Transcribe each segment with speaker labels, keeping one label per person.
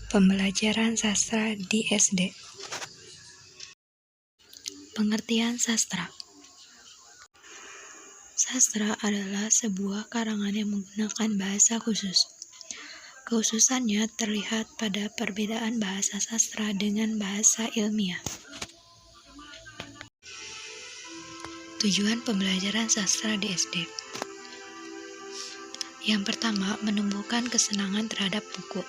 Speaker 1: Pembelajaran sastra di SD. Pengertian sastra. Sastra adalah sebuah karangan yang menggunakan bahasa khusus. Kekhususannya terlihat pada perbedaan bahasa sastra dengan bahasa ilmiah. Tujuan pembelajaran sastra di SD. Yang pertama, menumbuhkan kesenangan terhadap buku.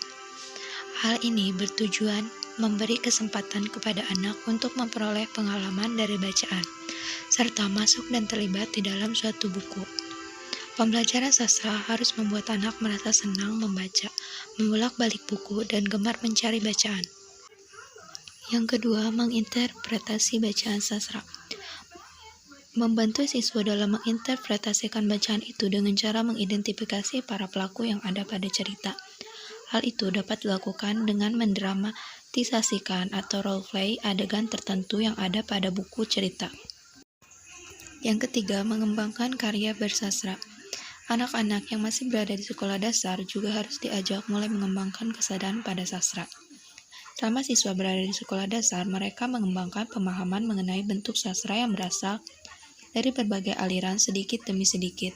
Speaker 1: Hal ini bertujuan memberi kesempatan kepada anak untuk memperoleh pengalaman dari bacaan, serta masuk dan terlibat di dalam suatu buku. Pembelajaran sastra harus membuat anak merasa senang membaca, membolak-balik buku, dan gemar mencari bacaan. Yang kedua, menginterpretasi bacaan sastra. Membantu siswa dalam menginterpretasikan bacaan itu dengan cara mengidentifikasi para pelaku yang ada pada cerita. Hal itu dapat dilakukan dengan mendramatisasikan atau role-play adegan tertentu yang ada pada buku cerita. Yang ketiga, mengembangkan karya bersastra. Anak-anak yang masih berada di sekolah dasar juga harus diajak mulai mengembangkan kesadaran pada sastra. Selama siswa berada di sekolah dasar, mereka mengembangkan pemahaman mengenai bentuk sastra yang berasal dari berbagai aliran sedikit demi sedikit.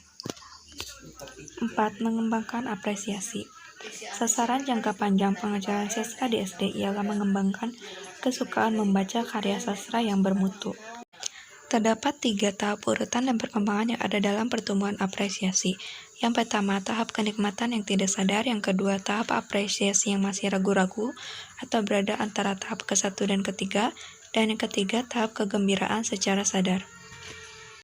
Speaker 1: 4. Mengembangkan apresiasi. Sasaran jangka panjang pengajaran sastra di SD ialah mengembangkan kesukaan membaca karya sastra yang bermutu. Terdapat 3 tahap urutan dan perkembangan yang ada dalam pertumbuhan apresiasi. Yang pertama, tahap kenikmatan yang tidak sadar. Yang kedua, tahap apresiasi yang masih ragu-ragu atau berada antara tahap ke-1 dan ke-3. Dan yang ketiga, tahap kegembiraan secara sadar.